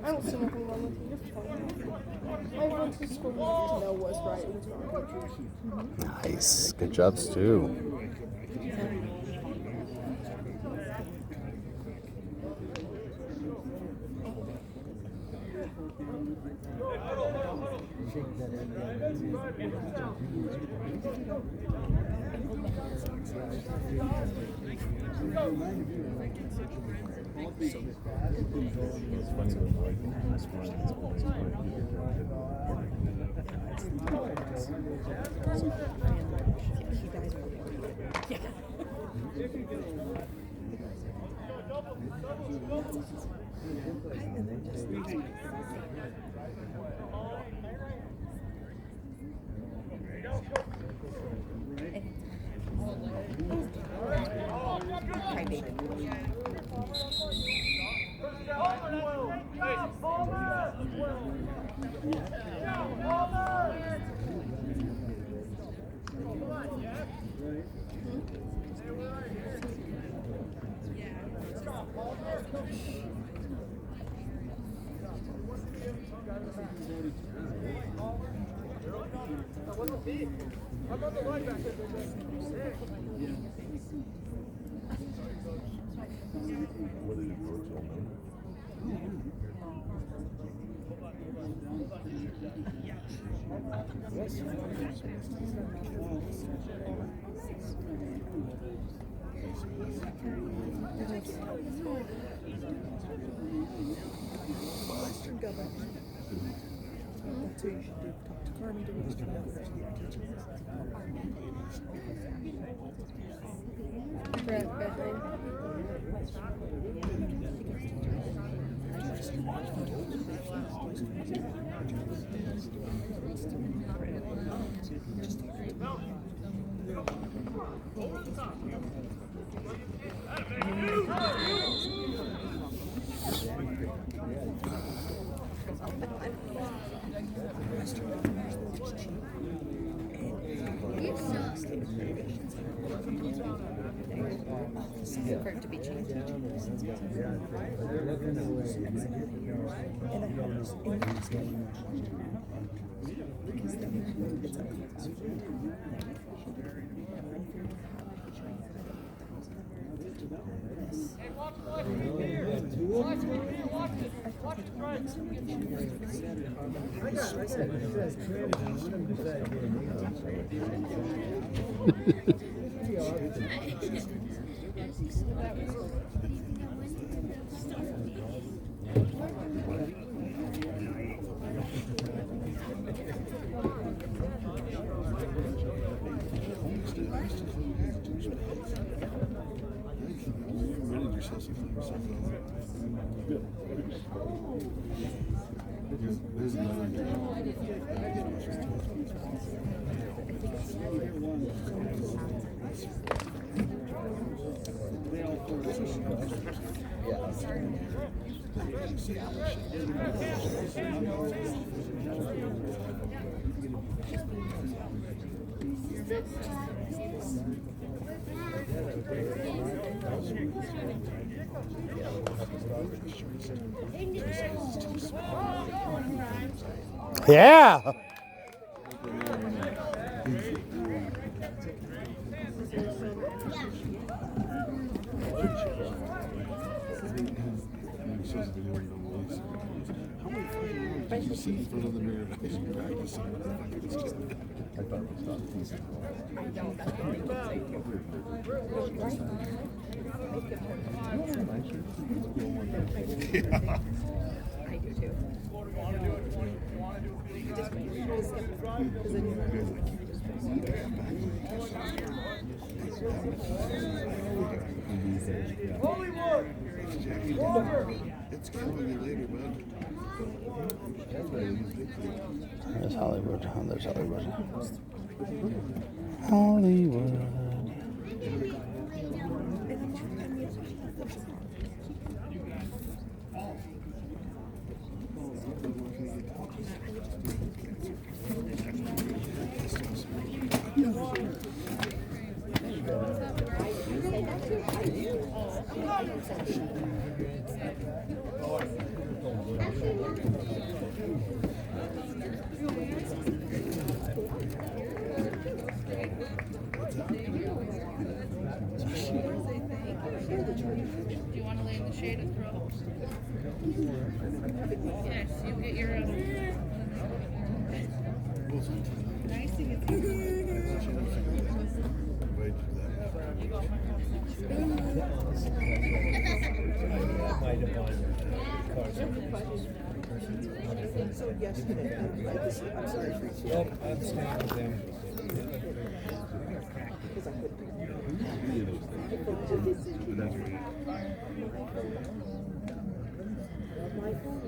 I don't see nothing wrong with you. You're fine. I went to school to know what's right and what's wrong. Nice. Good job, Stu. Hi, baby. What did it go till noon? Western government. That's who you should do. Talk to Carmen to Western government. Brett bedtime. For it to be changed. And I have this Intersquad. Because then it's a Yeah. I do too. It's killing you later, bud. There's Hollywood. Oh, there's Hollywood. Hollywood. Do you want to lay in the shade and throw? Yes, you get your. Nice to get So yesterday, I'm sorry for you. Nope, I'm staying with them. Because I couldn't. My phone.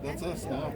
That's us now.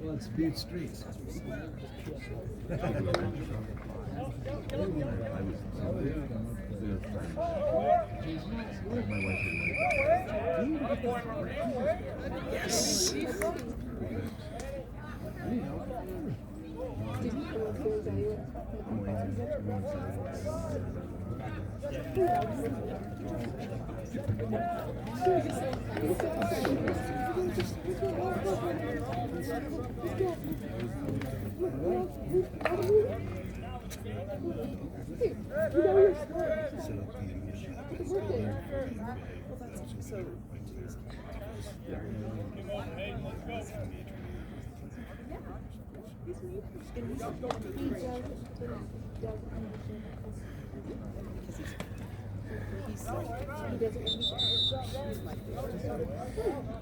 Well, it's Beat Streets. Yes.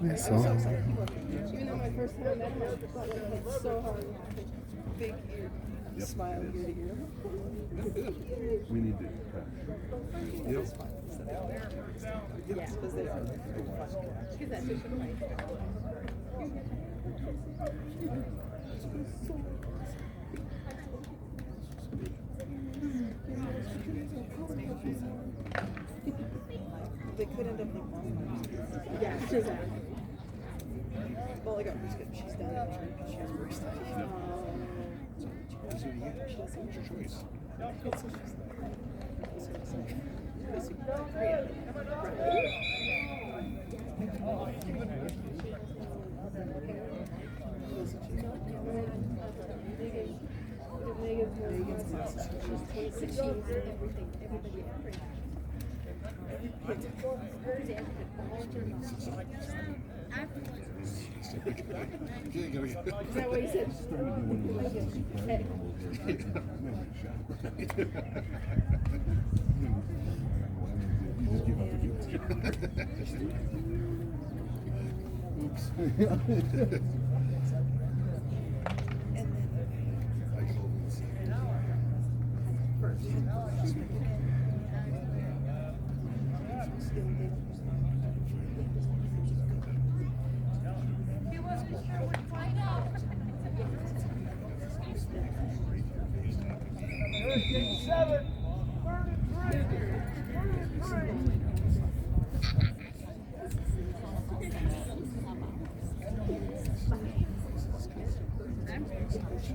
That's all. Even though my first time met him, I thought it was so hard. Big ear, smile ear to ear. We need to. Yep. Yes, because they are. Because that's just right. They could end up like one. Yeah, she's out. Well, I got her good. She's done it because she has worse stuff. She doesn't. It's your choice. Is that what he said? He wasn't sure which find out. Game 7. 33.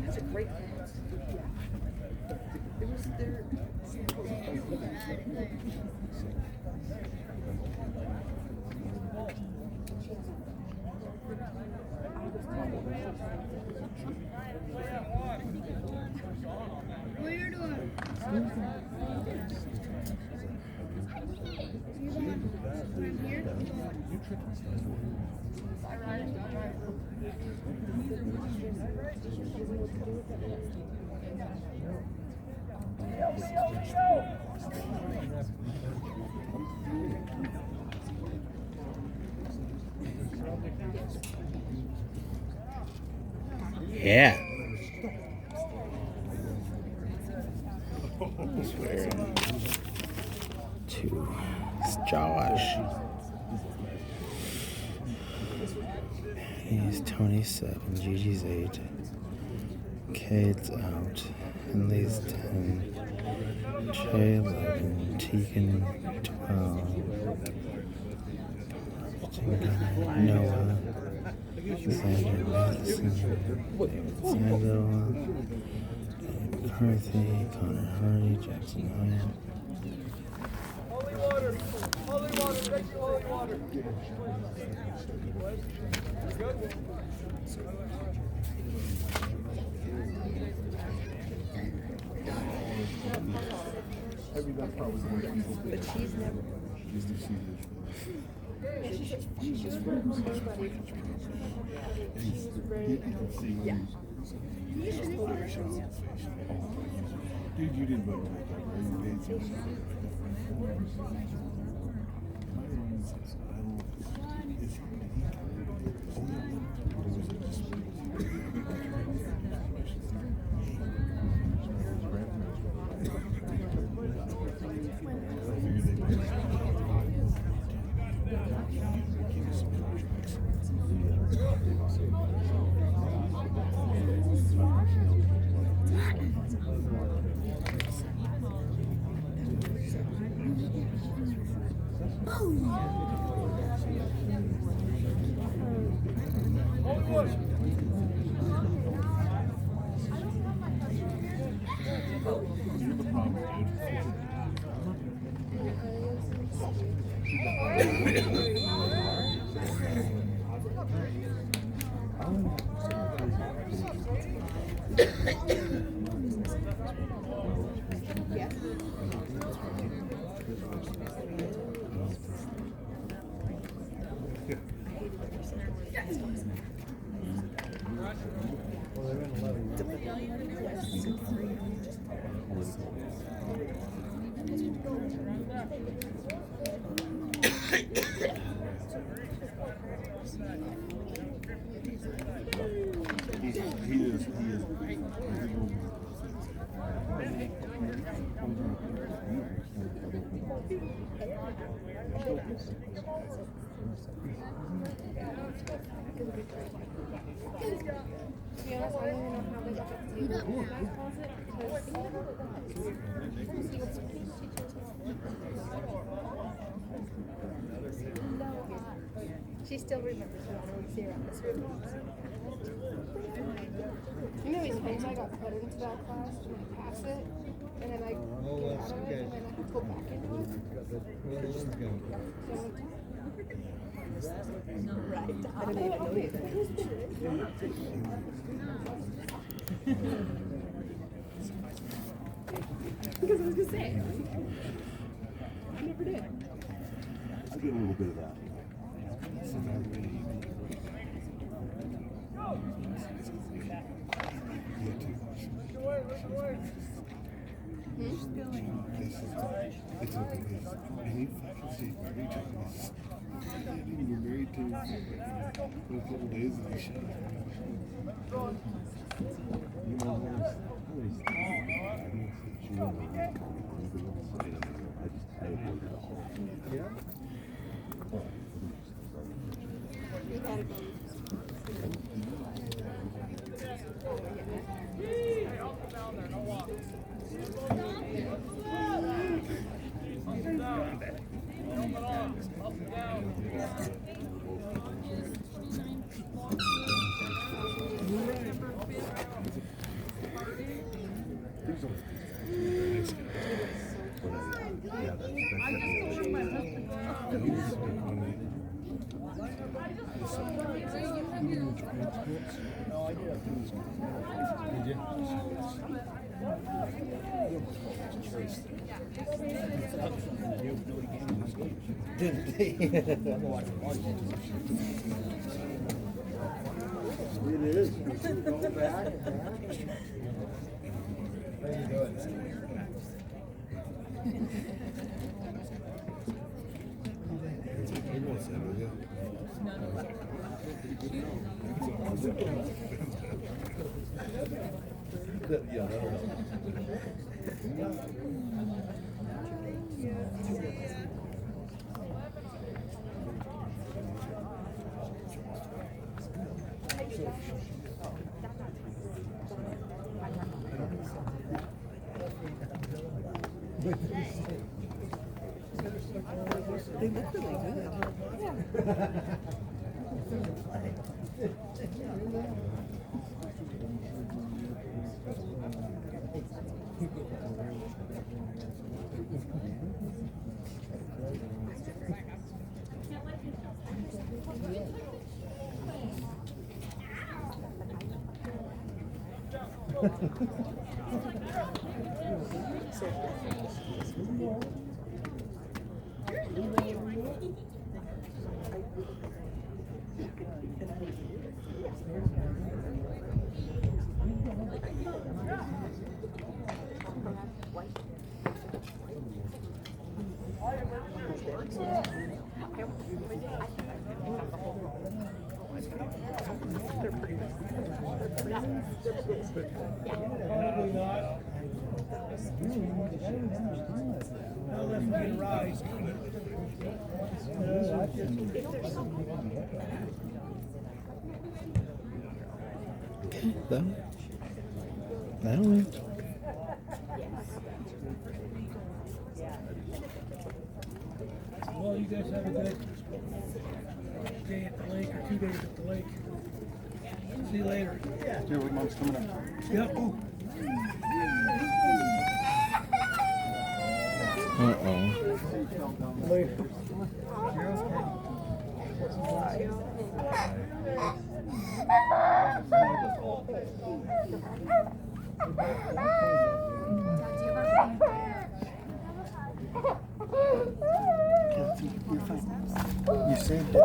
That's a great dance. It was their. What are you doing? I'm here. Yeah. To Josh. He's 27, Gigi's 8, Kate's out, Henley's 10, Trey 11, Tegan 12, Noah, Xander Matheson, David Sandoval, Dave McCarthy, Connor Hardy, Jackson Hyatt. Holy water. Holy water. Thank you, holy water. Good. But she's never. She's just yeah. Dude, you didn't vote like that, right? You paid something. She still remembers when I would see her on this room. You know how many times I got put into that class and I pass it, and then I get out of it, and then I have to go back into it? Right. I didn't even know either. Because I was gonna say. I never did. I get a little bit of that. It is. Go back. They look really good. Probably not. Now let me get a rise. That'll win. Well, you guys have a good day at the lake or 2 days at the lake. See you later. Here, what mom's coming up? Yep. Later. You saved it.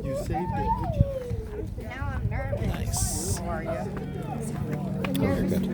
You saved it. Now I'm nervous. Nice. How are you? Very good.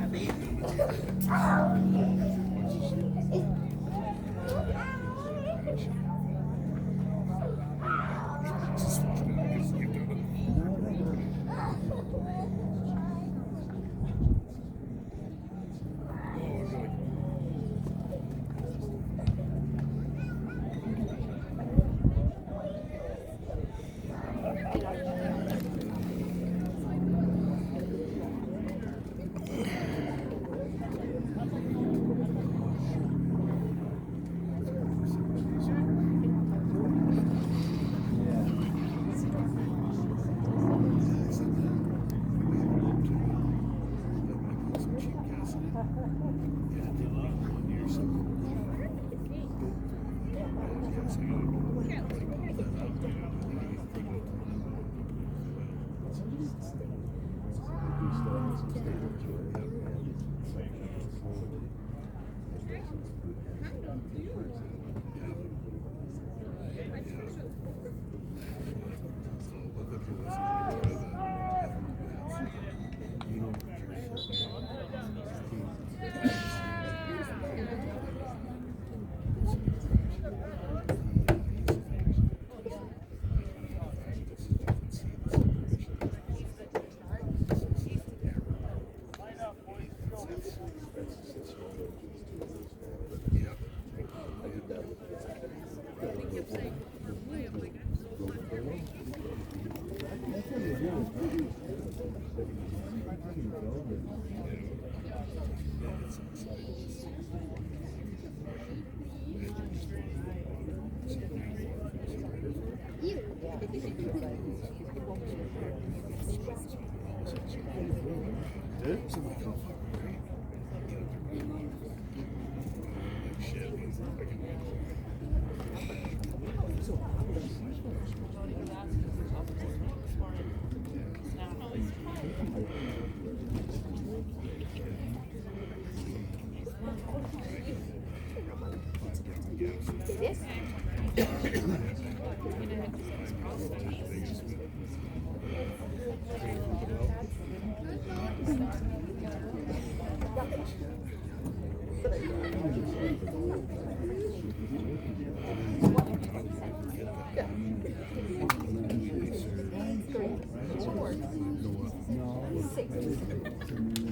No.